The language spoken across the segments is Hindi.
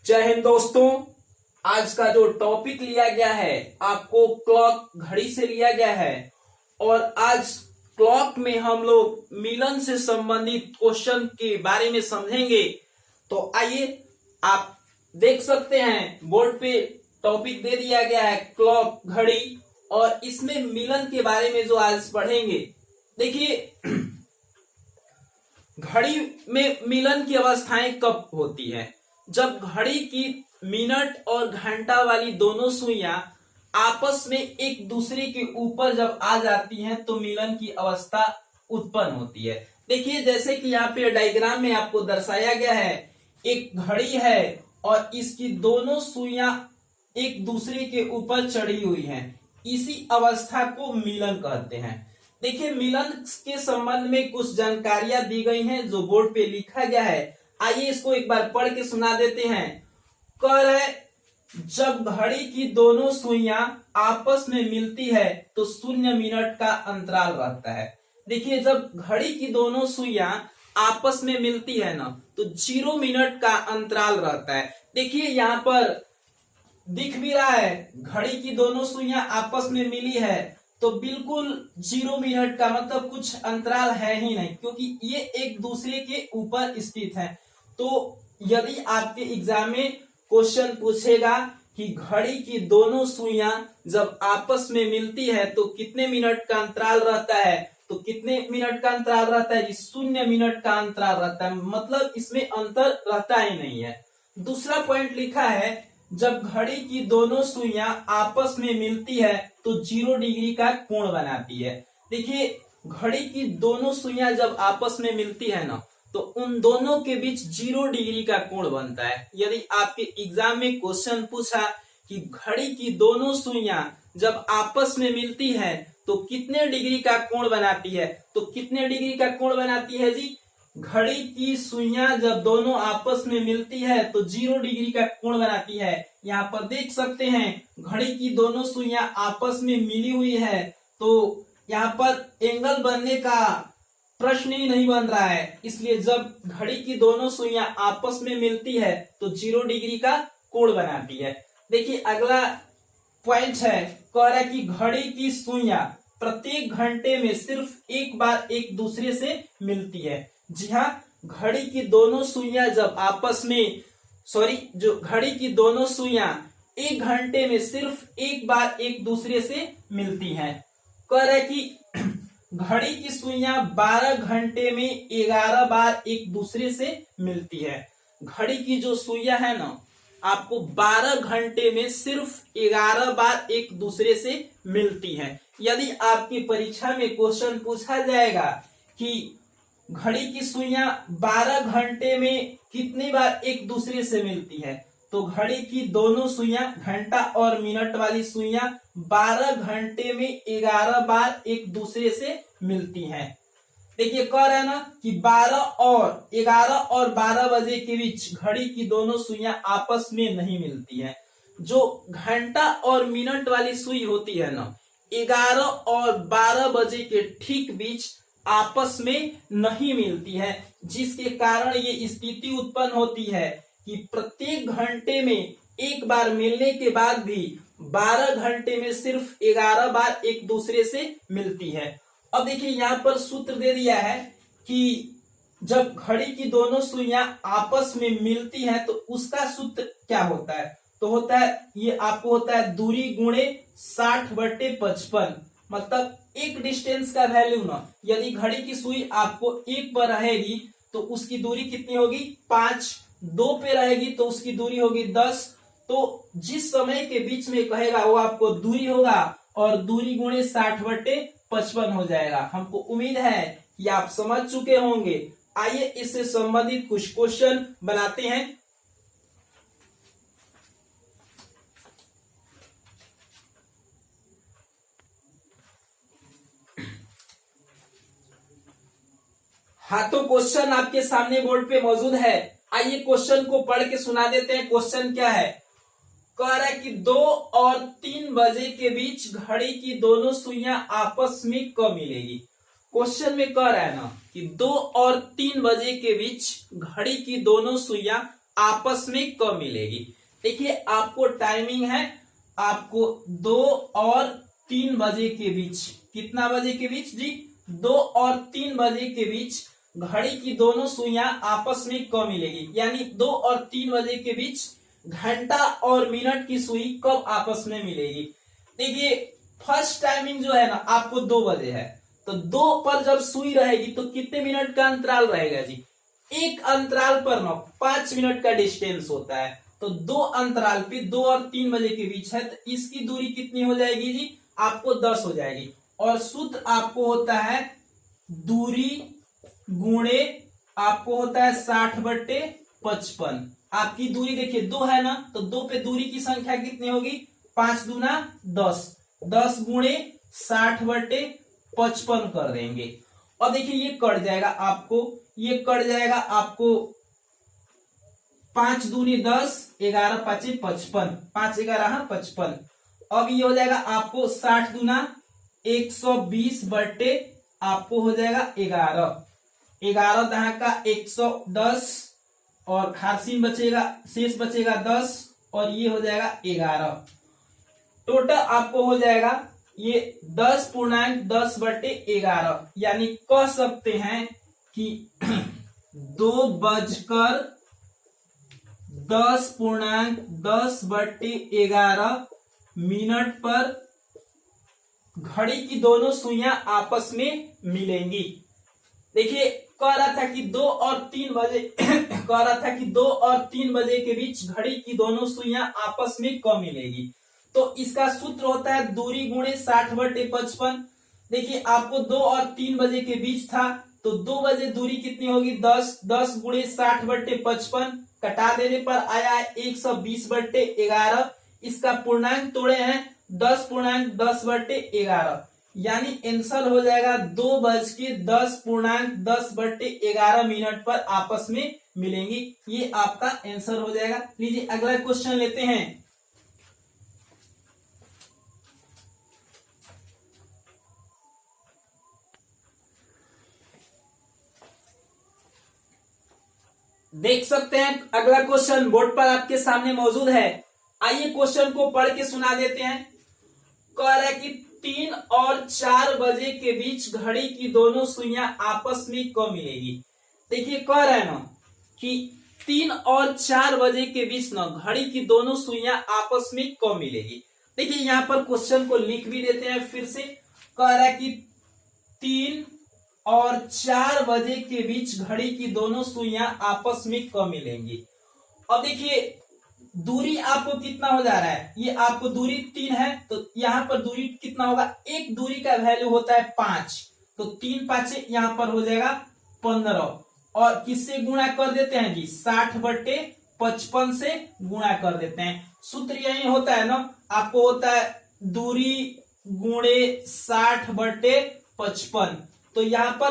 जय हिंद दोस्तों। आज का जो टॉपिक लिया गया है आपको क्लॉक घड़ी से लिया गया है और आज क्लॉक में हम लोग मिलन से संबंधित क्वेश्चन के बारे में समझेंगे। तो आइए आप देख सकते हैं बोर्ड पे टॉपिक दे दिया गया है क्लॉक घड़ी और इसमें मिलन के बारे में जो आज पढ़ेंगे। देखिए घड़ी में मिलन की अवस्थाएं कब होती है? जब घड़ी की मिनट और घंटा वाली दोनों सुइयां आपस में एक दूसरे के ऊपर जब आ जाती हैं तो मिलन की अवस्था उत्पन्न होती है। देखिए जैसे कि यहाँ पे डायग्राम में आपको दर्शाया गया है, एक घड़ी है और इसकी दोनों सुइयां एक दूसरे के ऊपर चढ़ी हुई हैं। इसी अवस्था को मिलन कहते हैं। देखिए मिलन के संबंध में कुछ जानकारियां दी गई हैं जो बोर्ड पे लिखा गया है। आइए इसको एक बार पढ़ के सुना देते हैं। कह रहे जब घड़ी की दोनों सुइयां आपस में मिलती है तो 0 मिनट का अंतराल रहता है। देखिए जब घड़ी की दोनों सुइयां आपस में मिलती है ना तो 0 मिनट का अंतराल रहता है। देखिए यहाँ पर दिख भी रहा है घड़ी की दोनों सुइयां आपस में मिली है तो बिल्कुल 0 मिनट का मतलब कुछ अंतराल है ही नहीं, क्योंकि ये एक दूसरे के ऊपर स्थित है। तो यदि आपके एग्जाम में क्वेश्चन पूछेगा कि घड़ी की दोनों सुइयां जब आपस में मिलती है तो कितने मिनट का अंतराल रहता है, तो कितने मिनट का अंतराल रहता है? 0 मिनट का अंतराल रहता है, मतलब इसमें अंतर रहता ही नहीं है। दूसरा पॉइंट लिखा है जब घड़ी की दोनों सुइयां आपस में मिलती है तो 0 डिग्री का कोण बनाती है। देखिए घड़ी की दोनों सुइयां जब आपस में मिलती है ना तो उन दोनों के बीच 0 डिग्री का कोण बनता है। यदि आपके एग्जाम में क्वेश्चन पूछा कि घड़ी की दोनों सुइयां जब आपस में मिलती है तो कितने डिग्री का कोण बनाती है, तो कितने डिग्री का कोण बनाती है जी? घड़ी की सुइयां जब दोनों आपस में मिलती है तो 0 डिग्री का कोण बनाती है। यहाँ पर देख सकते हैं घड़ी की दोनों सुइयां आपस में मिली हुई है तो यहाँ पर एंगल बनने का प्रश्न ही नहीं बन रहा है। इसलिए जब घड़ी की दोनों सुइयां आपस में मिलती है तो 0 डिग्री का कोण बनाती है। देखिए अगला पॉइंट है, कह रहा है कि घड़ी की सुइयां प्रत्येक घंटे में सिर्फ एक बार एक दूसरे से मिलती है। जी हाँ, घड़ी की दोनों सुइयां जब आपस में जो घड़ी की दोनों सुइयां एक घंटे में सिर्फ एक बार एक दूसरे से मिलती हैं। कह रहा है कि घड़ी की सुइयां 12 घंटे में 11 बार एक दूसरे से मिलती है। घड़ी की जो सुइयां है ना आपको 12 घंटे में सिर्फ 11 बार एक दूसरे से मिलती है। यदि आपकी परीक्षा में क्वेश्चन पूछा जाएगा कि घड़ी की सुइयां 12 घंटे में कितनी बार एक दूसरे से मिलती है, तो घड़ी की दोनों सुइयां घंटा और मिनट वाली सुइयां 12 घंटे में 11 बार एक दूसरे से मिलती हैं। देखिए कह रहा है ना कि 11 और 12 बजे के बीच घड़ी की दोनों सुइयां आपस में नहीं मिलती हैं। जो घंटा और मिनट वाली सुई होती है ना 11 और 12 बजे के ठीक बीच आपस में नहीं मिलती है, जिसके कारण ये स्थिति उत्पन्न होती है कि प्रत्येक घंटे में एक बार मिलने के बाद भी 12 घंटे में सिर्फ 11 बार एक दूसरे से मिलती है। अब देखिए यहाँ पर सूत्र दे दिया है कि जब घड़ी की दोनों सुइयां आपस में मिलती हैं तो उसका सूत्र क्या होता है, तो होता है ये आपको होता है दूरी गुणे 60/55, मतलब एक डिस्टेंस का वैल्यू ना, यदि घड़ी की सुई आपको 1 पर रहेगी तो उसकी दूरी कितनी होगी 5, 2 पे रहेगी तो उसकी दूरी होगी 10। तो जिस समय के बीच में कहेगा वो आपको दूरी होगा और दूरी गुणे 60/55 हो जाएगा। हमको उम्मीद है कि आप समझ चुके होंगे। आइए इससे संबंधित कुछ क्वेश्चन बनाते हैं। हाँ तो क्वेश्चन आपके सामने बोर्ड पे मौजूद है। आइए क्वेश्चन को पढ़ के सुना देते हैं। क्वेश्चन क्या है, कह रहा है कि 2 और 3 बजे के बीच घड़ी की दोनों सुइयां आपस में कब मिलेगी। क्वेश्चन में कह रहा है ना कि 2 और 3 बजे के बीच घड़ी की दोनों सुइयां आपस में कब मिलेगी। देखिए आपको टाइमिंग है, आपको 2 और 3 बजे के बीच, कितना बजे के बीच जी, 2 और 3 बजे के बीच घड़ी की दोनों सुइयां आपस में कब मिलेगी, यानी 2 और 3 बजे के बीच घंटा और मिनट की सुई कब आपस में मिलेगी। देखिए फर्स्ट टाइमिंग जो है ना आपको 2 बजे है, तो 2 पर जब सुई रहेगी तो कितने मिनट का अंतराल रहेगा जी, एक अंतराल पर ना 5 मिनट का डिस्टेंस होता है, तो 2 अंतराल पे 2 और 3 बजे के बीच है, तो इसकी दूरी कितनी हो जाएगी जी, आपको 10 हो जाएगी। और सूत्र आपको होता है दूरी गुणे आपको होता है 60/55। आपकी दूरी देखिए 2 है ना, तो 2 पे दूरी की संख्या कितनी होगी, 5 दूना 10, 10 गुणे 60/55 कर देंगे। और देखिए ये कट जाएगा आपको, ये कट जाएगा आपको 5 दूनी 10, 11 5 55, 5 11 55। अब ये हो जाएगा आपको 60 दूना 120 आपको हो जाएगा 11, 11 दहा का 110 और हासिम बचेगा, शेष बचेगा 10 और ये हो जाएगा 11। टोटल आपको हो जाएगा ये 10.10/11, यानी कह सकते हैं कि 2:10.10/11 मिनट पर घड़ी की दोनों सुइयां आपस में मिलेंगी। देखिए कह रहा था कि 2 और 3 बजे कह रहा था कि 2 और 3 बजे के बीच घड़ी की दोनों सुइयां आपस में कब मिलेगी, तो इसका सूत्र होता है दूरी गुणे 60/55। देखिए आपको 2 और 3 बजे के बीच था, तो 2 बजे दूरी कितनी होगी 10, 10 गुणे 60/55, कटा देने पर आया है 120/11। इसका पूर्णांक तोड़े हैं 10.10/11, यानी आंसर हो जाएगा 2:10.10/11 मिनट पर आपस में मिलेंगी। ये आपका आंसर हो जाएगा। लीजिए अगला क्वेश्चन लेते हैं। देख सकते हैं अगला क्वेश्चन बोर्ड पर आपके सामने मौजूद है। आइए क्वेश्चन को पढ़ के सुना देते हैं। कह रहा है कि 3 और 4 बजे के बीच घड़ी की दोनों सुइयां आपस में कब मिलेगी। देखिए कह रहा है ना कि 3 और 4 बजे के बीच ना घड़ी की दोनों सुइयां आपस में कब मिलेगी। देखिए यहां पर क्वेश्चन को लिख भी देते हैं फिर से। कह रहा है कि 3 और 4 बजे के बीच घड़ी की दोनों सुइयां आपस में कब मिलेंगी। अब देखिए दूरी आपको कितना हो जा रहा है, ये आपको दूरी 3 है, तो यहां पर दूरी कितना होगा, एक दूरी का वैल्यू होता है 5, तो 3 5 यहां पर हो जाएगा 15, और किससे गुणा कर देते हैं जी 60/55 से गुणा कर देते हैं। सूत्र यही होता है ना, आपको होता है दूरी गुणे 60/55। तो यहां पर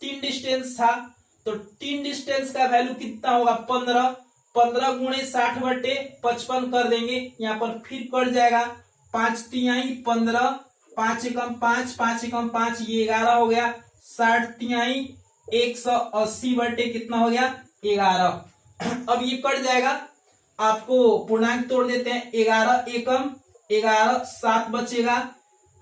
3 डिस्टेंस था, तो 3 डिस्टेंस का वैल्यू कितना होगा 15, 15 गुणे 60/55 कर देंगे। यहाँ पर फिर कट जाएगा 5 तिहाई 15, 5 एकम 5, 5 एकम 5, ये 11 हो गया। 60 तिहाई 180 कितना हो गया 11। अब ये कट जाएगा, आपको पूर्णांक तोड़ देते हैं। 11 एकम 11, 7 बचेगा,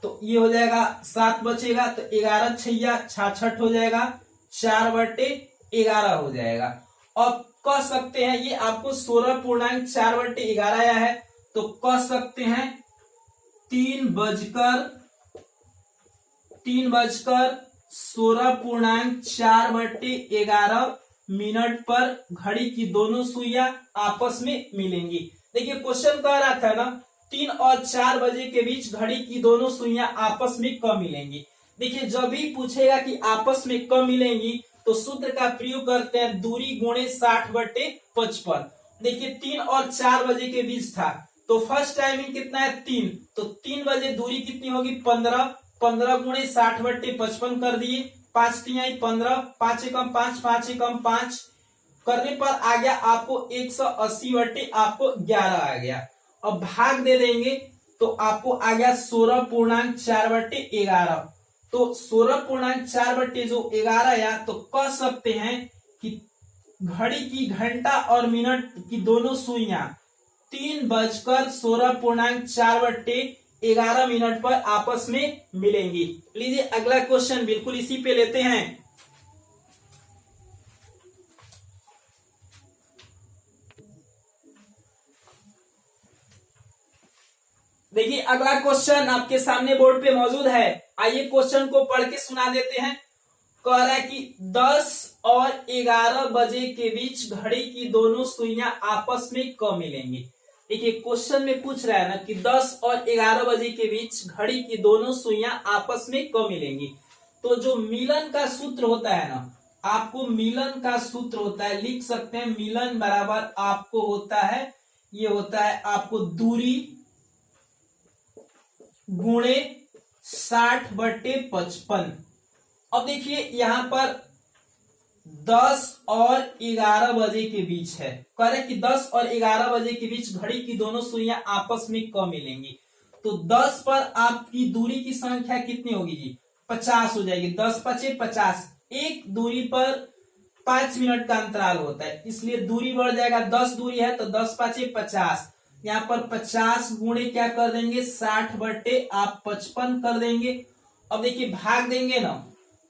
तो ये हो जाएगा 7 बचेगा, तो 11 छैया 66 हो जाएगा, 4/11 हो जाएगा। अब कह सकते हैं ये आपको 16.4/11 आया है, तो कह सकते हैं 3:16.4/11 मिनट पर घड़ी की दोनों सुइयां आपस में मिलेंगी। देखिए क्वेश्चन कह रहा था ना 3 और 4 बजे के बीच घड़ी की दोनों सुइयां आपस में कब मिलेंगी। देखिए जब भी पूछेगा कि आपस में कब मिलेंगी, तो सूत्र का प्रयोग करते हैं दूरी गुणे 60/55। देखिए 3 और 4 बजे के बीच था, तो फर्स्ट टाइमिंग कितना है 3, तो 3 बजे दूरी कितनी होगी 15, 15 गुणे 60/55 कर दिए, 5 तिहाई 15, 5 एकम 5, 5 एकम 5 करने पर आ गया आपको 180 आपको 11 आ गया। अब भाग दे देंगे तो आपको आ गया 16.4/11। तो 16.4/11 या तो कह सकते हैं कि घड़ी की घंटा और मिनट की दोनों सुइयां 3:16.4/11 पर आपस में मिलेंगी। लीजिए अगला क्वेश्चन बिल्कुल इसी पे लेते हैं। देखिए अगला क्वेश्चन आपके सामने बोर्ड पे मौजूद है। आइए क्वेश्चन को पढ़ के सुना देते हैं। कह रहा है कि 10 और 11 बजे के बीच घड़ी की दोनों सुइयां आपस में कब मिलेंगी। देखिए क्वेश्चन में पूछ रहा है ना कि 10 और 11 बजे के बीच घड़ी की दोनों सुइयां आपस में कब मिलेंगी। तो जो मिलन का सूत्र होता है ना, आपको मिलन का सूत्र होता है, लिख सकते हैं मिलन बराबर आपको होता है, ये होता है आपको दूरी गुणे 60/55। अब देखिए यहां पर 10 और 11 बजे के बीच है, कह रहे कि 10 और 11 बजे के बीच घड़ी की दोनों सुइयां आपस में कब मिलेंगी। तो 10 पर आपकी दूरी की संख्या कितनी होगी जी, 50 हो जाएगी। 10 × 5 = 50। एक दूरी पर 5 मिनट का अंतराल होता है, इसलिए दूरी बढ़ जाएगा। 10 दूरी है तो 10 × 5 = 50। यहाँ पर 50 गुणे क्या कर देंगे, 60/55 कर देंगे। अब देखिए भाग देंगे ना,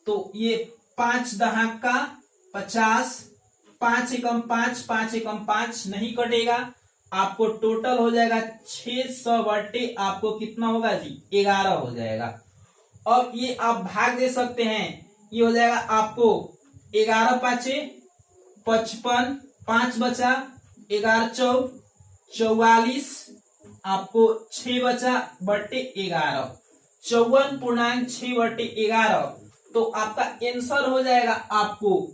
तो ये 5 दहाक का 50, 5 एकम 5, 5 एकम 5 नहीं कटेगा, आपको टोटल हो जाएगा 600 आपको कितना होगा जी, 11 हो जाएगा। अब ये आप भाग दे सकते हैं, ये हो जाएगा आपको 11 × 5 = 55, 5 बचा, 11 × 4 = 44, आपको 6 बचा बटे 11, 54.6/11। तो आपका आंसर हो जाएगा आपको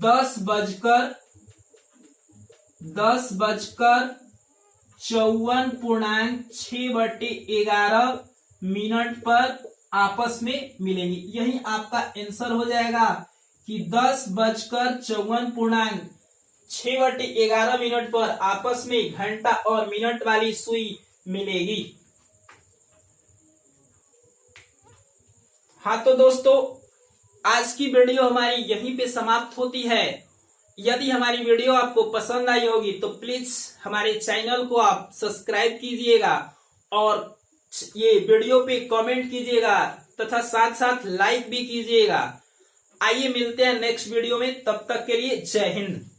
10:54.6/11 मिनट पर आपस में मिलेंगी। यही आपका आंसर हो जाएगा कि 10:54.6/11 मिनट पर आपस में घंटा और मिनट वाली सुई मिलेगी। हाँ तो दोस्तों, आज की वीडियो हमारी यहीं पे समाप्त होती है। यदि हमारी वीडियो आपको पसंद आई होगी तो प्लीज हमारे चैनल को आप सब्सक्राइब कीजिएगा और ये वीडियो पे कमेंट कीजिएगा तथा साथ साथ लाइक भी कीजिएगा। आइए मिलते हैं नेक्स्ट वीडियो में, तब तक के लिए जय हिंद।